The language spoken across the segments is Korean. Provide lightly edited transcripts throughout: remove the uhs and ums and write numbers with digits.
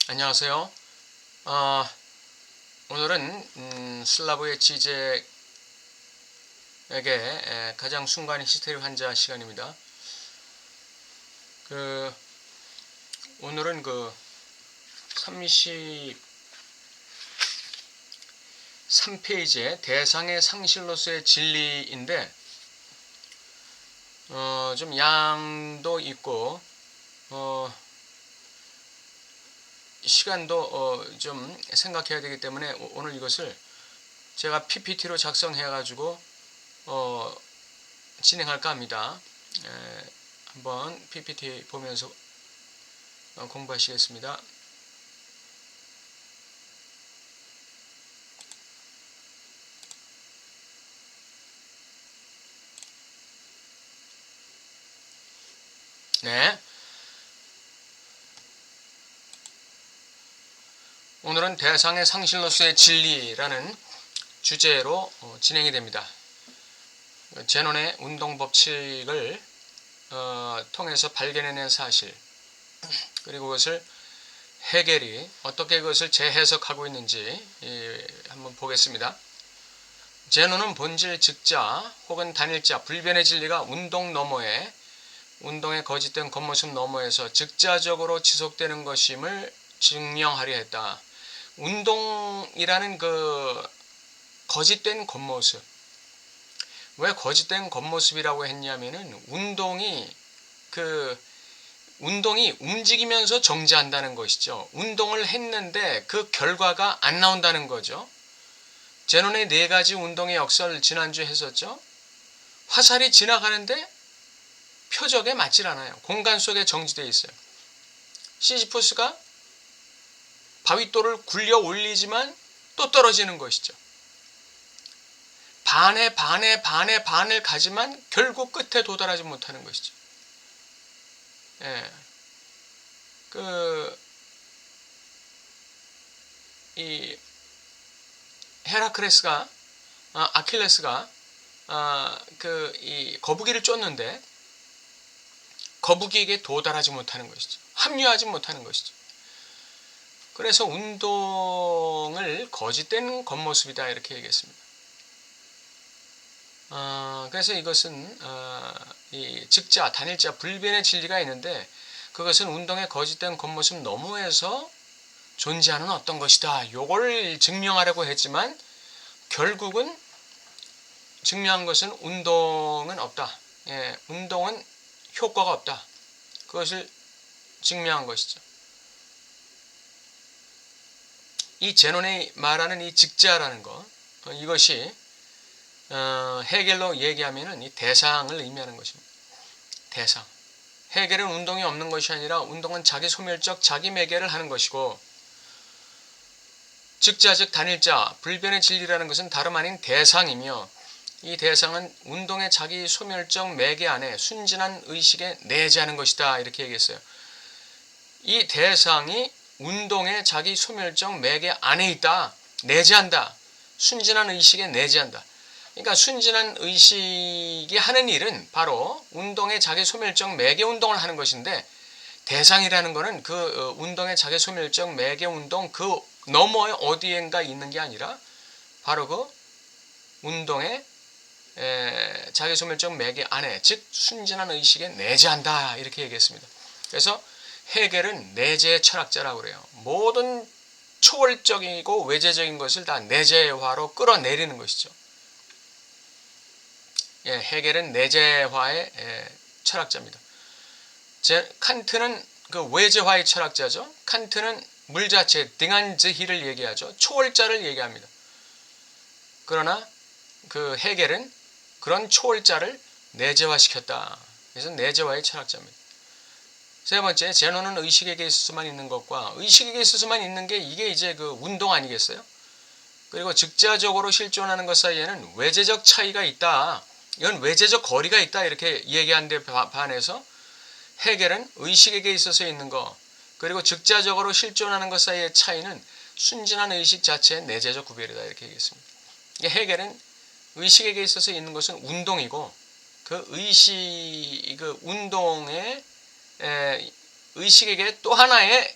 안녕하세요. 어, 오늘은 슬라브의 지제에게 가장 순간 히스테리 환자 시간입니다. 오늘은 33페이지의 대상의 상실로서의 진리인데 좀 양도 있고 시간도 좀 생각해야 되기 때문에 오늘 이것을 제가 PPT로 작성해 가지고 진행할까 합니다. 한번 PPT 보면서 공부하시겠습니다. 네. 오늘은 대상의 상실로서의 진리라는 주제로 진행이 됩니다. 제논의 운동 법칙을 통해서 발견해낸 사실, 그리고 그것을 헤겔이 어떻게 그것을 재해석하고 있는지 한번 보겠습니다. 제논은 본질 즉자 혹은 단일자 불변의 진리가 운동의 거짓된 겉모습 너머에서 즉자적으로 지속되는 것임을 증명하려 했다. 운동이라는 거짓된 겉모습, 왜 거짓된 겉모습이라고 했냐면은 운동이 움직이면서 정지한다는 것이죠. 운동을 했는데 그 결과가 안 나온다는 거죠. 제논의 4가지 운동의 역사를 지난주에 했었죠. 화살이 지나가는데 표적에 맞질 않아요. 공간 속에 정지되어 있어요. 시지푸스가 바윗돌을 굴려 올리지만 또 떨어지는 것이죠. 반을 가지만 결국 끝에 도달하지 못하는 것이죠. 이 헤라클레스가 아킬레스가 이 거북이를 쫓는데 거북이에게 도달하지 못하는 것이죠. 합류하지 못하는 것이죠. 그래서 운동을 거짓된 겉모습이다 이렇게 얘기했습니다. 그래서 이것은 이 즉자, 단일자, 불변의 진리가 있는데 그것은 운동의 거짓된 겉모습 너머에서 존재하는 어떤 것이다. 요걸 증명하려고 했지만 결국은 증명한 것은 운동은 없다. 운동은 효과가 없다. 그것을 증명한 것이죠. 이 제논이 말하는 이 즉자라는 것, 이것이 헤겔로 얘기하면은 이 대상을 의미하는 것입니다. 대상. 헤겔은 운동이 없는 것이 아니라 운동은 자기 소멸적 자기 매개를 하는 것이고, 즉자 즉 단일자 불변의 진리라는 것은 다름 아닌 대상이며, 이 대상은 운동의 자기 소멸적 매개 안에 순진한 의식에 내재하는 것이다 이렇게 얘기했어요. 이 대상이 운동의 자기 소멸적 매개 안에 있다, 내재한다, 순진한 의식에 내재한다. 그러니까 순진한 의식이 하는 일은 바로 운동의 자기 소멸적 매개 운동을 하는 것인데, 대상이라는 것은 그 운동의 자기 소멸적 매개 운동 그 너머에 어디엔가 있는 게 아니라 바로 그 운동의 자기 소멸적 매개 안에, 즉 순진한 의식에 내재한다 이렇게 얘기했습니다. 그래서 헤겔은 내재 철학자라고 그래요. 모든 초월적이고 외재적인 것을 다 내재화로 끌어내리는 것이죠. 헤겔은 내재화의 철학자입니다. 칸트는 그 외재화의 철학자죠. 칸트는 물 자체, 딩한즈히를 얘기하죠. 초월자를 얘기합니다. 그러나 그 헤겔은 그런 초월자를 내재화시켰다. 그래서 내재화의 철학자입니다. 세 번째, 제논은 의식에게 있어서만 있는 것과 의식에게 있어서만 있는 게 이게 이제 그 운동 아니겠어요? 그리고 즉자적으로 실존하는 것 사이에는 외재적 차이가 있다. 이건 외재적 거리가 있다 이렇게 얘기한 데 반해서 헤겔은 의식에게 있어서 있는 것 그리고 즉자적으로 실존하는 것 사이의 차이는 순진한 의식 자체의 내재적 구별이다 이렇게 얘기했습니다. 헤겔은 의식에게 있어서 있는 것은 운동이고 그 운동의 의식에게 또 하나의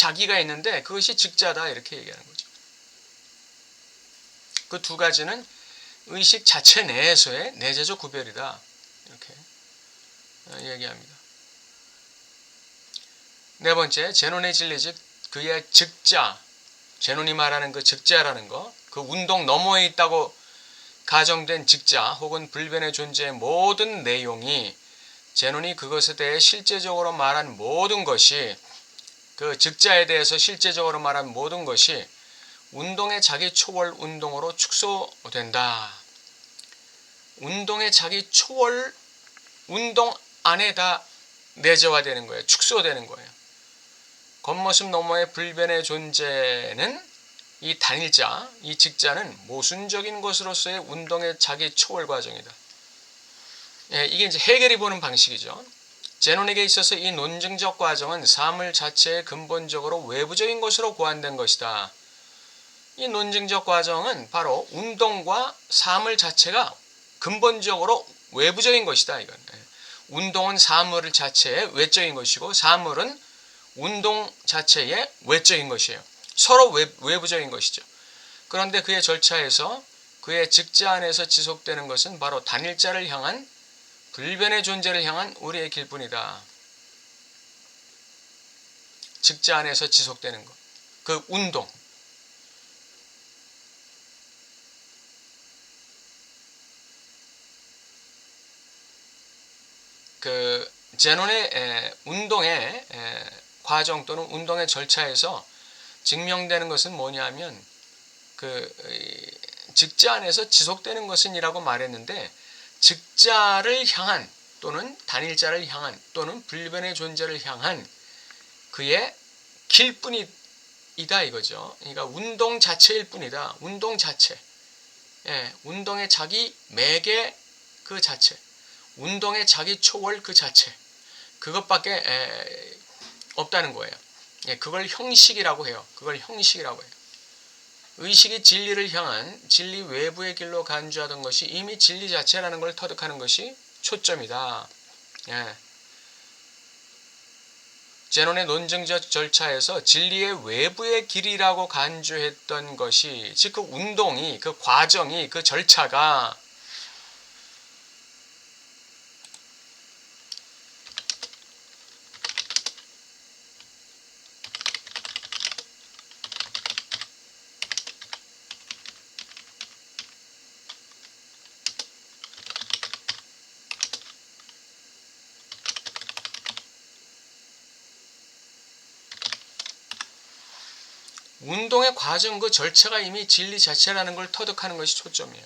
자기가 있는데 그것이 즉자다 이렇게 얘기하는 거죠. 그 두 가지는 의식 자체 내에서의 내재적 구별이다 이렇게 얘기합니다. 네 번째, 제논의 진리 즉 그의 즉자, 제논이 말하는 그 즉자라는 거, 그 운동 너머에 있다고 가정된 즉자 혹은 불변의 존재의 모든 내용이 제논이 그것에 대해 실제적으로 말한 모든 것이 그 즉자에 대해서 실제적으로 말한 모든 것이 운동의 자기 초월 운동으로 축소된다. 운동의 자기 초월 운동 안에 다 내재화되는 거예요. 축소되는 거예요. 겉모습 너머의 불변의 존재는 이 단일자, 이 즉자는 모순적인 것으로서의 운동의 자기 초월 과정이다. 예, 이게 이제 해겔이 보는 방식이죠. 제논에게 있어서 이 논증적 과정은 사물 자체의 근본적으로 외부적인 것으로 고안된 것이다. 이 논증적 과정은 바로 운동과 사물 자체가 근본적으로 외부적인 것이다. 이건. 운동은 사물 자체의 외적인 것이고 사물은 운동 자체의 외적인 것이에요. 서로 외부적인 것이죠. 그런데 그의 절차에서 그의 즉자 안에서 지속되는 것은 바로 단일자를 향한 불변의 존재를 향한 우리의 길뿐이다. 즉자 안에서 지속되는 것. 그 운동. 그 제논의 운동의 과정 또는 운동의 절차에서 증명되는 것은 뭐냐면 그 즉자 안에서 지속되는 것은이라고 말했는데 즉자를 향한 또는 단일자를 향한 또는 불변의 존재를 향한 그의 길뿐이다 이거죠. 그러니까 운동 자체일 뿐이다. 운동 자체. 운동의 자기 매개 그 자체. 운동의 자기 초월 그 자체. 그것밖에 없다는 거예요. 그걸 형식이라고 해요. 그걸 형식이라고 해요. 의식이 진리를 향한 진리 외부의 길로 간주하던 것이 이미 진리 자체라는 걸 터득하는 것이 초점이다. 제논의 논증적 절차에서 진리의 외부의 길이라고 간주했던 것이 즉 그 운동이 그 과정이 그 절차가 운동의 과정 그 절차가 이미 진리 자체라는 걸 터득하는 것이 초점이에요.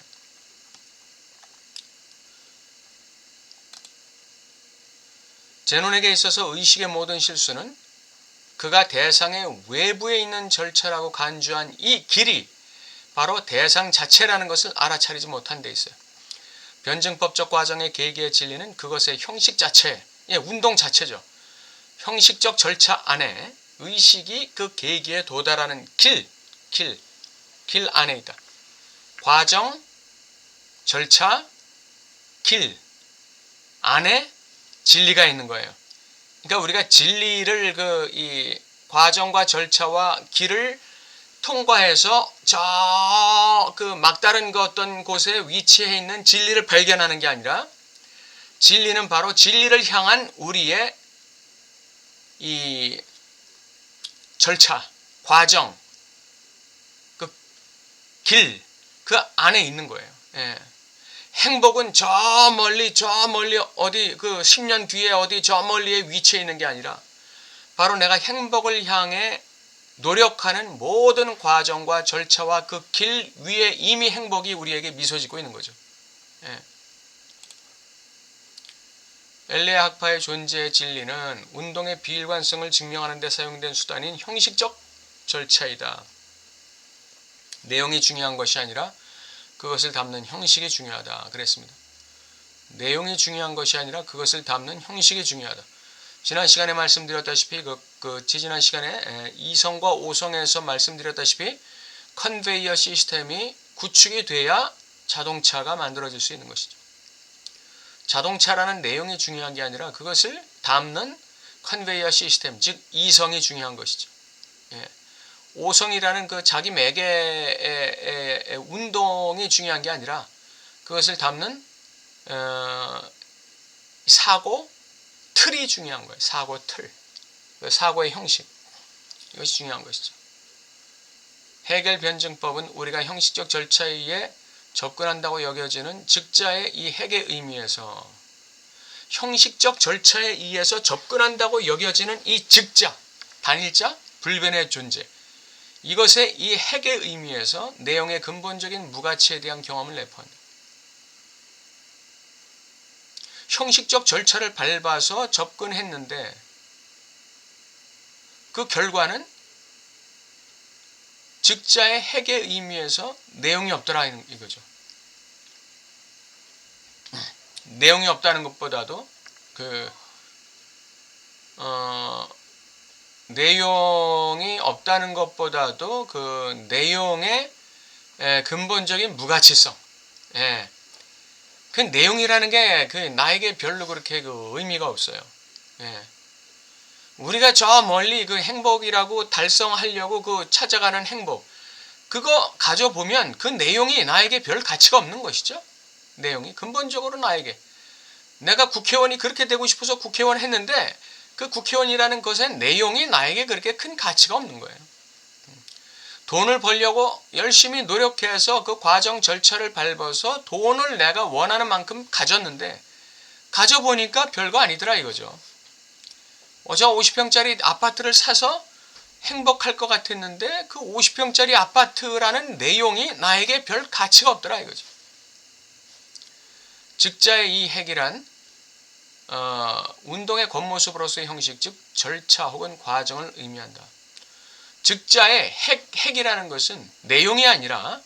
제논에게 있어서 의식의 모든 실수는 그가 대상의 외부에 있는 절차라고 간주한 이 길이 바로 대상 자체라는 것을 알아차리지 못한 데 있어요. 변증법적 과정의 계기의 진리는 그것의 형식 자체, 운동 자체죠. 형식적 절차 안에 의식이 그 계기에 도달하는 길 안에 있다. 과정, 절차, 길 안에 진리가 있는 거예요. 그러니까 우리가 진리를 이 과정과 절차와 길을 통과해서 저 그 막다른 그 어떤 곳에 위치해 있는 진리를 발견하는 게 아니라 진리는 바로 진리를 향한 우리의 이 절차, 과정, 그 길, 그 안에 있는 거예요. 행복은 저 멀리 어디 그 10년 뒤에 어디 저 멀리에 위치해 있는 게 아니라 바로 내가 행복을 향해 노력하는 모든 과정과 절차와 그 길 위에 이미 행복이 우리에게 미소 짓고 있는 거죠. 엘레 학파의 존재의 진리는 운동의 비일관성을 증명하는 데 사용된 수단인 형식적 절차이다. 내용이 중요한 것이 아니라 그것을 담는 형식이 중요하다. 그랬습니다. 내용이 중요한 것이 아니라 그것을 담는 형식이 중요하다. 지난 시간에 말씀드렸다시피 지지난 시간에 2성과 5성에서 말씀드렸다시피 컨베이어 시스템이 구축이 돼야 자동차가 만들어질 수 있는 것이죠. 자동차라는 내용이 중요한 게 아니라 그것을 담는 컨베이어 시스템, 즉 이성이 중요한 것이죠. 예. 오성이라는 그 자기 매개의 운동이 중요한 게 아니라 그것을 담는 사고 틀이 중요한 거예요. 사고 틀, 사고의 형식, 이것이 중요한 것이죠. 해겔 변증법은 우리가 형식적 절차에 의해 접근한다고 여겨지는 즉자의 이 핵의 의미에서 형식적 절차에 의해서 접근한다고 여겨지는 이 즉자, 단일자, 불변의 존재, 이것의 이 핵의 의미에서 내용의 근본적인 무가치에 대한 경험을 내포한다. 형식적 절차를 밟아서 접근했는데 그 결과는 즉자의 핵의 의미에서 내용이 없더라 이거죠. 내용이 없다는 것보다도 내용이 없다는 것보다도 그 내용의 근본적인 무가치성. 예. 그 내용이라는 게 그 나에게 별로 그렇게 그 의미가 없어요. 예. 우리가 저 멀리 그 행복이라고 달성하려고 그 찾아가는 행복, 그거 가져보면 그 내용이 나에게 별 가치가 없는 것이죠. 내용이 근본적으로 나에게, 내가 국회의원이 그렇게 되고 싶어서 국회의원 했는데 그 국회의원이라는 것의 내용이 나에게 그렇게 큰 가치가 없는 거예요. 돈을 벌려고 열심히 노력해서 그 과정 절차를 밟아서 돈을 내가 원하는 만큼 가졌는데 가져보니까 별거 아니더라 이거죠. 저 50평짜리 아파트를 사서 행복할 것 같았는데 그 50평짜리 아파트라는 내용이 나에게 별 가치가 없더라 이거죠. 즉자의 이 핵이란 운동의 겉모습으로서의 형식, 즉 절차 혹은 과정을 의미한다. 즉자의 핵이라는 것은 내용이 아니라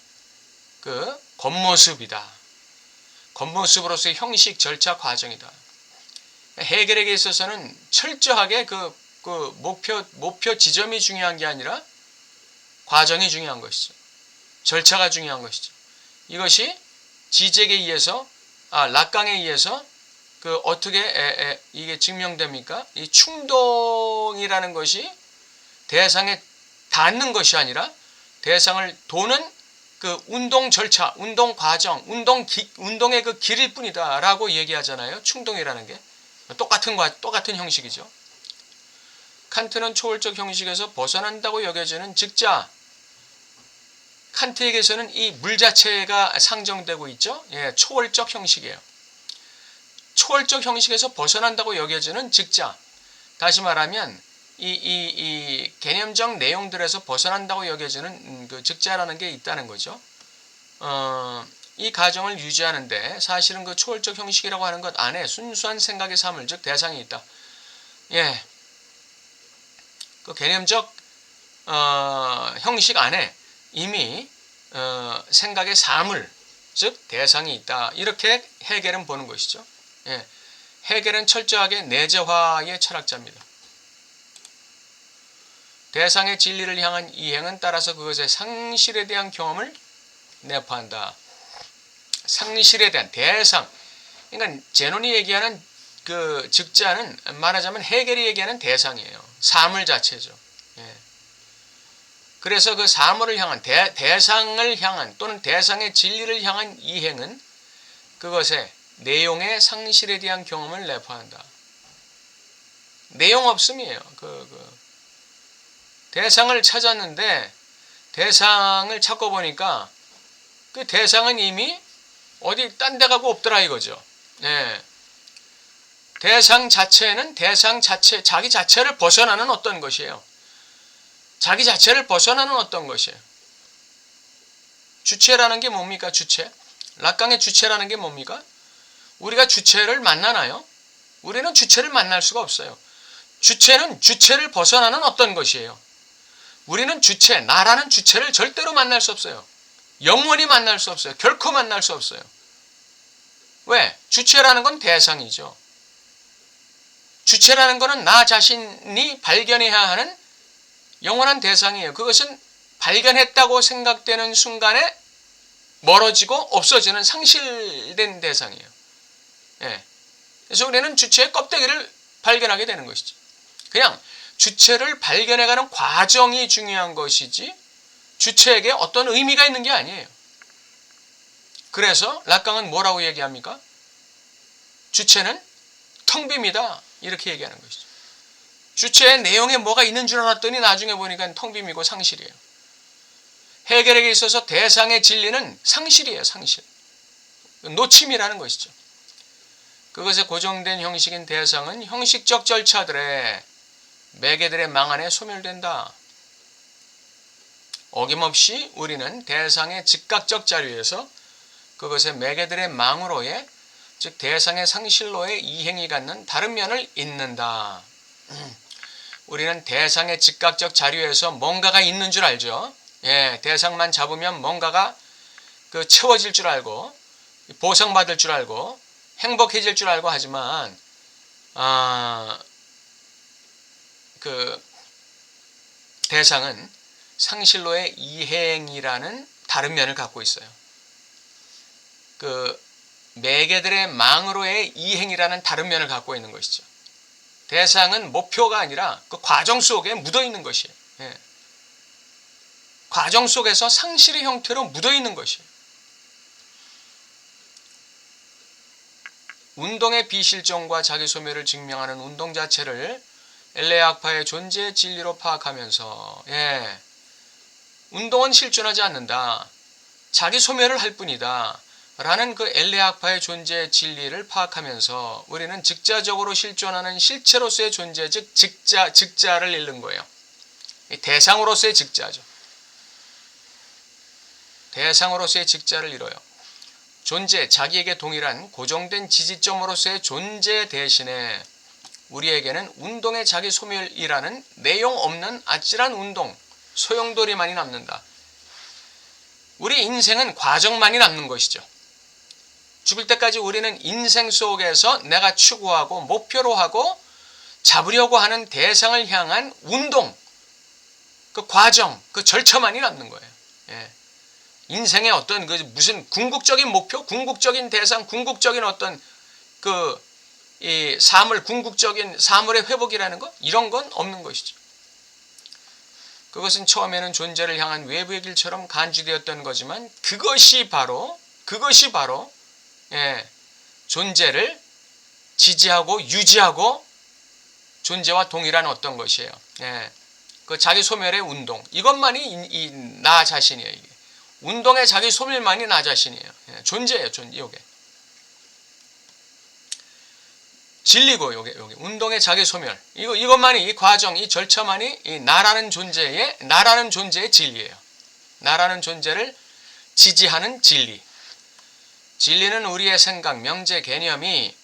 그 겉모습이다. 겉모습으로서의 형식, 절차, 과정이다. 해겔에게 있어서는 철저하게 그 목표 지점이 중요한 게 아니라 과정이 중요한 것이죠. 절차가 중요한 것이죠. 이것이 지젝에 의해서, 락강에 의해서 그 어떻게 이게 증명됩니까? 이 충동이라는 것이 대상에 닿는 것이 아니라 대상을 도는 그 운동 절차, 운동 과정, 운동의 그 길일 뿐이다라고 얘기하잖아요. 충동이라는 게 똑같은 형식이죠. 칸트는 초월적 형식에서 벗어난다고 여겨지는 즉자, 칸트에게서는 이 물 자체가 상정되고 있죠. 예, 초월적 형식이에요. 초월적 형식에서 벗어난다고 여겨지는 즉자, 다시 말하면 이 개념적 내용들에서 벗어난다고 여겨지는 그 즉자라는 게 있다는 거죠. 이 가정을 유지하는데 사실은 그 초월적 형식이라고 하는 것 안에 순수한 생각의 사물, 즉 대상이 있다. 예, 그 개념적 형식 안에 이미 생각의 사물, 즉 대상이 있다. 이렇게 해겔은 보는 것이죠. 예, 해겔은 철저하게 내재화의 철학자입니다. 대상의 진리를 향한 이행은 따라서 그것의 상실에 대한 경험을 내포한다. 상실에 대한 대상. 그러니까 제논이 얘기하는 그 즉자는 말하자면 해겔이 얘기하는 대상이에요. 사물 자체죠. 예. 그래서 그 사물을 향한 대상을 향한 또는 대상의 진리를 향한 이행은 그것의 내용의 상실에 대한 경험을 내포한다. 내용 없음이에요. 대상을 찾았는데 대상을 찾고 보니까 그 대상은 이미 어디 딴 데 가고 없더라 이거죠. 예. 대상 자체는 자기 자체를 벗어나는 어떤 것이에요. 자기 자체를 벗어나는 어떤 것이에요. 주체라는 게 뭡니까? 주체. 락강의 주체라는 게 뭡니까? 우리가 주체를 만나나요? 우리는 주체를 만날 수가 없어요. 주체는 주체를 벗어나는 어떤 것이에요. 우리는 주체, 나라는 주체를 절대로 만날 수 없어요. 영원히 만날 수 없어요. 결코 만날 수 없어요. 왜? 주체라는 건 대상이죠. 주체라는 것은 나 자신이 발견해야 하는 영원한 대상이에요. 그것은 발견했다고 생각되는 순간에 멀어지고 없어지는 상실된 대상이에요. 예. 그래서 우리는 주체의 껍데기를 발견하게 되는 것이죠. 그냥 주체를 발견해가는 과정이 중요한 것이지 주체에게 어떤 의미가 있는 게 아니에요. 그래서 락강은 뭐라고 얘기합니까? 주체는 텅 빔이다 이렇게 얘기하는 것이죠. 주체의 내용에 뭐가 있는 줄 알았더니 나중에 보니까 텅 빔이고 상실이에요. 해결에게 있어서 대상의 진리는 상실이에요. 상실. 놓침이라는 것이죠. 그것에 고정된 형식인 대상은 형식적 절차들의 매개들의 망 안에 소멸된다. 어김없이 우리는 대상의 즉각적 자료에서 그것의 매개들의 망으로의 즉 대상의 상실로의 이행이 갖는 다른 면을 잇는다. 우리는 대상의 즉각적 자료에서 뭔가가 있는 줄 알죠. 예, 대상만 잡으면 뭔가가 채워질 줄 알고 보상받을 줄 알고 행복해질 줄 알고 하지만 대상은 상실로의 이행이라는 다른 면을 갖고 있어요. 매개들의 망으로의 이행이라는 다른 면을 갖고 있는 것이죠. 대상은 목표가 아니라 그 과정 속에 묻어 있는 것이에요. 예. 과정 속에서 상실의 형태로 묻어 있는 것이에요. 운동의 비실종과 자기 소멸을 증명하는 운동 자체를 엘레아파의 존재의 진리로 파악하면서 운동은 실존하지 않는다. 자기 소멸을 할 뿐이다. 라는 그 엘레아파의 존재의 진리를 파악하면서 우리는 즉자적으로 실존하는 실체로서의 존재, 즉 즉자를 잃는 거예요. 대상으로서의 즉자죠. 대상으로서의 즉자를 잃어요. 존재, 자기에게 동일한 고정된 지지점으로서의 존재 대신에 우리에게는 운동의 자기 소멸이라는 내용 없는 아찔한 운동, 소용돌이만이 남는다. 우리 인생은 과정만이 남는 것이죠. 죽을 때까지 우리는 인생 속에서 내가 추구하고 목표로 하고 잡으려고 하는 대상을 향한 운동, 그 과정, 그 절차만이 남는 거예요. 예. 인생의 어떤 무슨 궁극적인 목표, 궁극적인 대상, 궁극적인 어떤 이 궁극적인 사물의 회복이라는 것, 이런 건 없는 것이죠. 그것은 처음에는 존재를 향한 외부의 길처럼 간주되었던 거지만 그것이 바로 존재를 지지하고 유지하고 존재와 동일한 어떤 것이에요. 그 자기 소멸의 운동, 이것만이 나 자신이에요. 이게. 운동의 자기 소멸만이 나 자신이에요. 존재예요. 요게. 진리고 요게 운동의 자기 소멸. 이것만이 이 과정, 이 절차만이 이 나라는 존재의 진리예요. 나라는 존재를 지지하는 진리. 진리는 우리의 생각, 명제, 개념이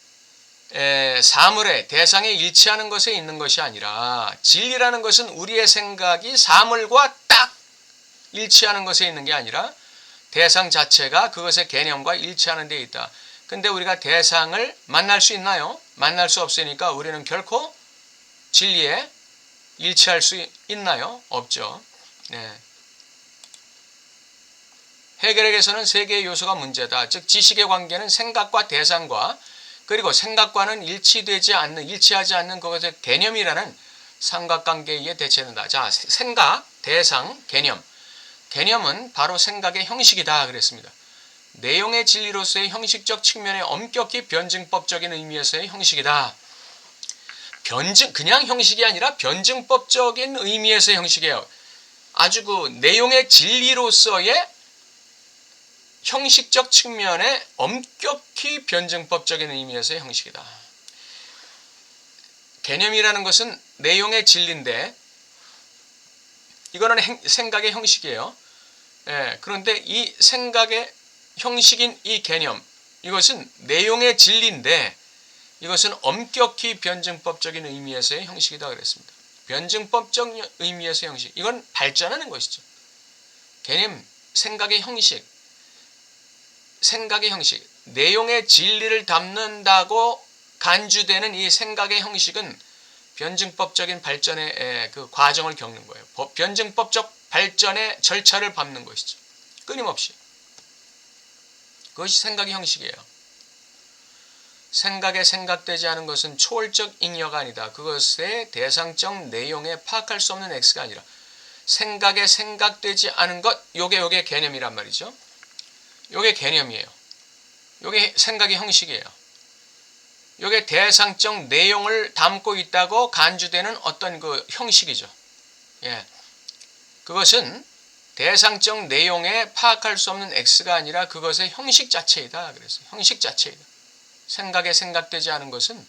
사물의 대상에 일치하는 것에 있는 것이 아니라 진리라는 것은 우리의 생각이 사물과 딱 일치하는 것에 있는 게 아니라 대상 자체가 그것의 개념과 일치하는 데 있다. 근데 우리가 대상을 만날 수 있나요? 만날 수 없으니까 우리는 결코 진리에 일치할 수 있나요? 없죠. 해결에게서는 세 개의 요소가 문제다. 즉 지식의 관계는 생각과 대상과 그리고 생각과는 일치하지 않는 그것의 개념이라는 삼각관계에 의해 대체된다. 자, 생각, 대상, 개념. 개념은 바로 생각의 형식이다 그랬습니다. 내용의 진리로서의 형식적 측면의 엄격히 변증법적인 의미에서의 형식이다. 그냥 형식이 아니라 변증법적인 의미에서의 형식이에요. 아주 내용의 진리로서의 형식적 측면의 엄격히 변증법적인 의미에서의 형식이다. 개념이라는 것은 내용의 진리인데 이거는 생각의 형식이에요. 그런데 이 생각의 형식인 이 개념, 이것은 내용의 진리인데 이것은 엄격히 변증법적인 의미에서의 형식이다 그랬습니다. 변증법적 의미에서의 형식, 이건 발전하는 것이죠. 개념, 생각의 형식, 내용의 진리를 담는다고 간주되는 이 생각의 형식은 변증법적인 발전의 그 과정을 겪는 거예요. 변증법적 발전의 절차를 밟는 것이죠. 끊임없이. 그것이 생각의 형식이에요. 생각에 생각되지 않은 것은 초월적 잉여가 아니다. 그것의 대상적 내용에 파악할 수 없는 X가 아니라 생각에 생각되지 않은 것, 요게 개념이란 말이죠. 요게 개념이에요. 요게 생각의 형식이에요. 요게 대상적 내용을 담고 있다고 간주되는 어떤 그 형식이죠. 예. 그것은 대상적 내용에 파악할 수 없는 X가 아니라 그것의 형식 자체이다. 그래서 형식 자체이다. 생각에 생각되지 않은 것은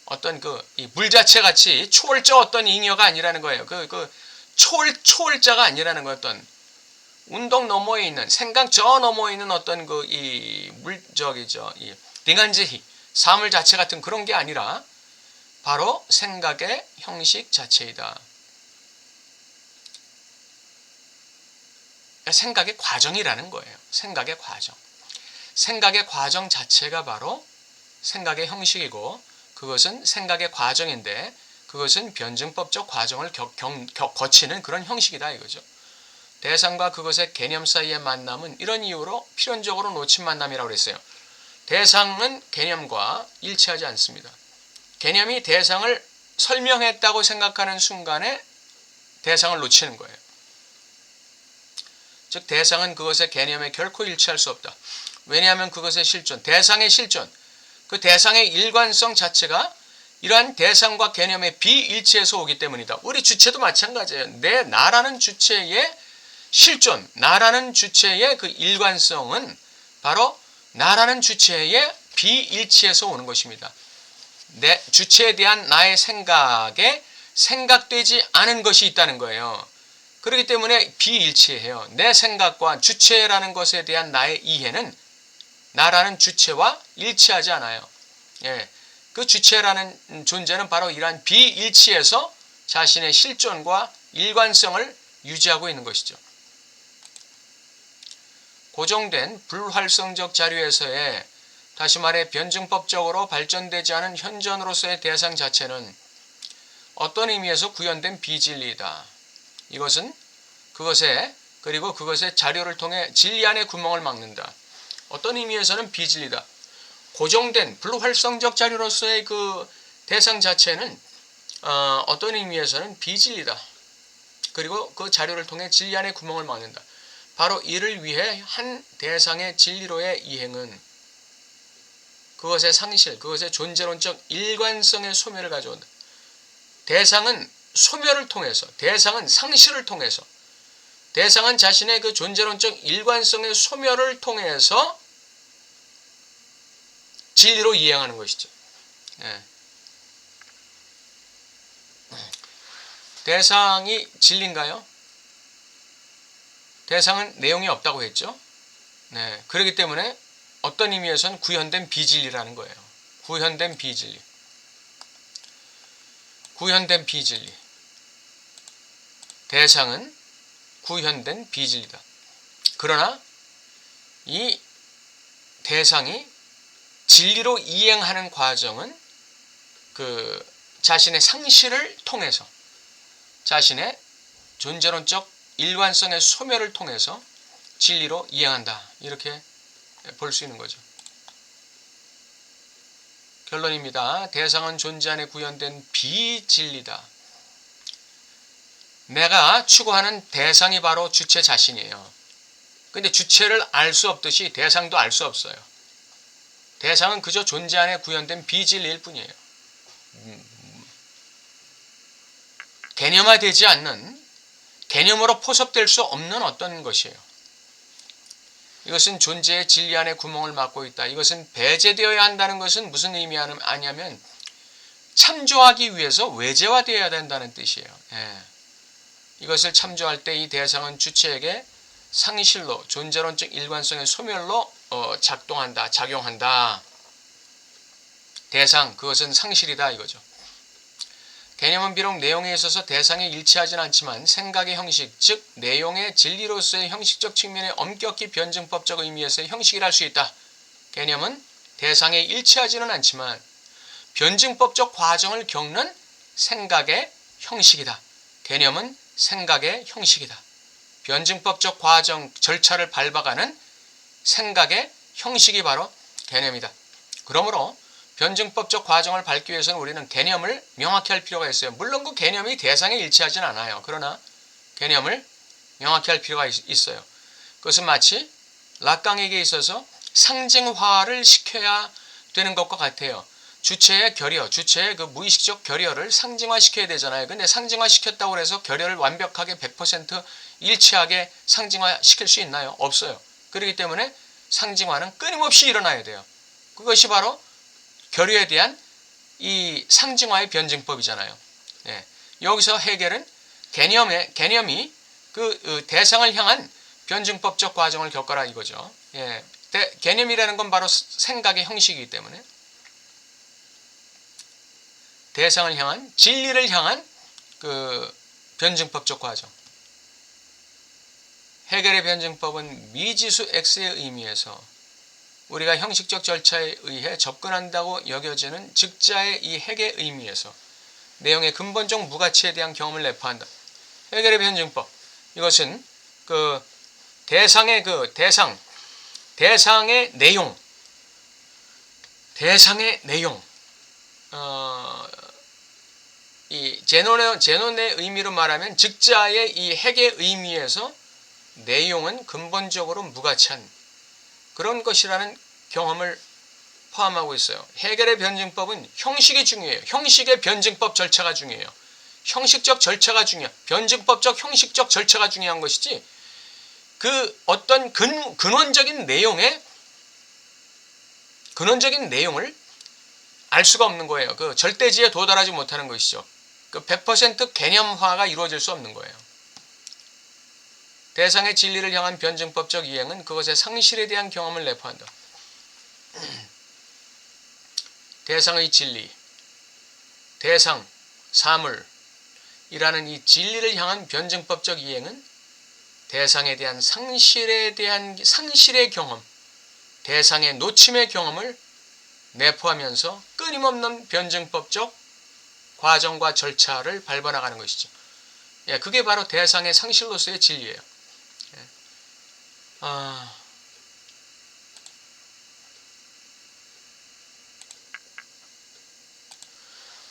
어떤 이 물 자체 같이 초월적 어떤 잉여가 아니라는 거예요. 초월자가 아니라는 거, 어떤 운동 너머에 있는, 생각 저 너머에 있는 어떤 이 링한지히 사물 자체 같은 그런 게 아니라 바로 생각의 형식 자체이다. 생각의 과정이라는 거예요. 생각의 과정. 생각의 과정 자체가 바로 생각의 형식이고, 그것은 생각의 과정인데 그것은 변증법적 과정을 거치는 그런 형식이다 이거죠. 대상과 그것의 개념 사이의 만남은 이런 이유로 필연적으로 놓친 만남이라고 그랬어요. 대상은 개념과 일치하지 않습니다. 개념이 대상을 설명했다고 생각하는 순간에 대상을 놓치는 거예요. 즉 대상은 그것의 개념에 결코 일치할 수 없다. 왜냐하면 그것의 실존, 대상의 실존, 그 대상의 일관성 자체가 이러한 대상과 개념의 비일치에서 오기 때문이다. 우리 주체도 마찬가지예요. 나라는 주체의 실존, 나라는 주체의 그 일관성은 바로 나라는 주체의 비일치에서 오는 것입니다. 내 주체에 대한 나의 생각에 생각되지 않은 것이 있다는 거예요. 그렇기 때문에 비일치해요. 내 생각과 주체라는 것에 대한 나의 이해는 나라는 주체와 일치하지 않아요. 예, 그 주체라는 존재는 바로 이러한 비일치에서 자신의 실존과 일관성을 유지하고 있는 것이죠. 고정된 불활성적 자료에서의, 다시 말해 변증법적으로 발전되지 않은 현존으로서의 대상 자체는 어떤 의미에서 구현된 비진리이다. 이것은 그리고 그것의 자료를 통해 진리 안의 구멍을 막는다. 어떤 의미에서는 비진리다. 고정된 불활성적 자료로서의 그 대상 자체는 어떤 의미에서는 비진리다. 그리고 그 자료를 통해 진리 안의 구멍을 막는다. 바로 이를 위해 한 대상의 진리로의 이행은 그것의 상실, 그것의 존재론적 일관성의 소멸을 가져온다. 대상은 소멸을 통해서, 대상은 상실을 통해서, 대상은 자신의 그 존재론적 일관성의 소멸을 통해서 진리로 이행하는 것이죠. 네. 대상이 진리인가요? 대상은 내용이 없다고 했죠. 네. 그렇기 때문에 어떤 의미에서는 구현된 비진리라는 거예요. 구현된 비진리. 구현된 비진리. 대상은 구현된 비진리다. 그러나 이 대상이 진리로 이행하는 과정은 그 자신의 상실을 통해서, 자신의 존재론적 일관성의 소멸을 통해서 진리로 이행한다. 이렇게 볼 수 있는 거죠. 결론입니다. 대상은 존재 안에 구현된 비진리다. 내가 추구하는 대상이 바로 주체 자신이에요. 근데 주체를 알 수 없듯이 대상도 알 수 없어요. 대상은 그저 존재 안에 구현된 비진리일 뿐이에요. 개념화되지 않는, 개념으로 포섭될 수 없는 어떤 것이에요. 이것은 존재의 진리 안에 구멍을 막고 있다. 이것은 배제되어야 한다는 것은 무슨 의미냐면 참조하기 위해서 외재화되어야 된다는 뜻이에요. 예. 이것을 참조할 때 이 대상은 주체에게 상실로, 존재론적 일관성의 소멸로 작용한다. 대상, 그것은 상실이다 이거죠. 개념은 비록 내용에 있어서 대상에 일치하지는 않지만 생각의 형식, 즉 내용의 진리로서의 형식적 측면의 엄격히 변증법적 의미에서의 형식이라 할 수 있다. 개념은 대상에 일치하지는 않지만 변증법적 과정을 겪는 생각의 형식이다. 개념은 생각의 형식이다. 변증법적 과정, 절차를 밟아가는 생각의 형식이 바로 개념이다. 그러므로 변증법적 과정을 밟기 위해서는 우리는 개념을 명확히 할 필요가 있어요. 물론 그 개념이 대상에 일치하진 않아요. 그러나 개념을 명확히 할 필요가 있어요. 그것은 마치 락강에게 있어서 상징화를 시켜야 되는 것과 같아요. 주체의 결여, 주체의 그 무의식적 결여를 상징화 시켜야 되잖아요. 근데 상징화 시켰다고 해서 결여를 완벽하게 100% 일치하게 상징화 시킬 수 있나요? 없어요. 그렇기 때문에 상징화는 끊임없이 일어나야 돼요. 그것이 바로 결여에 대한 이 상징화의 변증법이잖아요. 예. 여기서 해겔은 개념이 그 대상을 향한 변증법적 과정을 겪어라 이거죠. 예. 개념이라는 건 바로 생각의 형식이기 때문에 대상을 향한 진리를 향한 그 변증법적 과정. 해겔의 변증법은 미지수 X의 의미에서 우리가 형식적 절차에 의해 접근한다고 여겨지는 즉자의 이 핵의 의미에서 내용의 근본적 무가치에 대한 경험을 내포한다. 해겔의 변증법. 이것은 그 대상의 내용, 이 제논의 의미로 말하면 즉자의 이 핵의 의미에서 내용은 근본적으로 무가치한 그런 것이라는 경험을 포함하고 있어요. 해겔의 변증법은 형식이 중요해요. 형식의 변증법 절차가 중요해요. 형식적 절차가 중요해요. 변증법적 형식적 절차가 중요한 것이지 그 어떤 근원적인 내용을 알 수가 없는 거예요. 그 절대지에 도달하지 못하는 것이죠. 그 100% 개념화가 이루어질 수 없는 거예요. 대상의 진리를 향한 변증법적 이행은 그것의 상실에 대한 경험을 내포한다. 대상의 진리, 대상, 사물이라는 이 진리를 향한 변증법적 이행은 대상에 대한 상실의 경험, 대상의 놓침의 경험을 내포하면서 끊임없는 변증법적 과정과 절차를 밟아나가는 것이죠. 예, 그게 바로 대상의 상실로서의 진리예요. 예.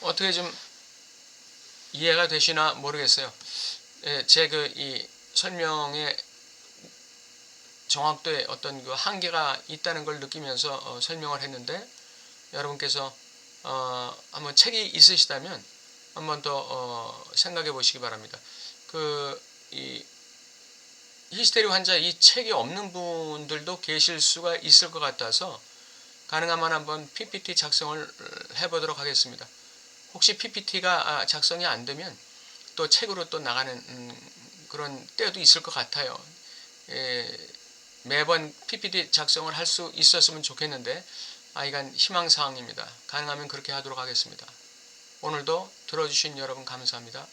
어떻게 좀 이해가 되시나 모르겠어요. 예, 제 이 설명의 정확도에 어떤 그 한계가 있다는 걸 느끼면서 설명을 했는데 여러분께서 한번 책이 있으시다면 한번 더 생각해 보시기 바랍니다. 이 히스테리 환자 이 책이 없는 분들도 계실 수가 있을 것 같아서 가능하면 한번 PPT 작성을 해보도록 하겠습니다. 혹시 PPT가 작성이 안 되면 또 책으로 또 나가는 그런 때도 있을 것 같아요. 매번 PPT 작성을 할 수 있었으면 좋겠는데 이건 희망사항입니다. 가능하면 그렇게 하도록 하겠습니다. 오늘도 들어주신 여러분 감사합니다.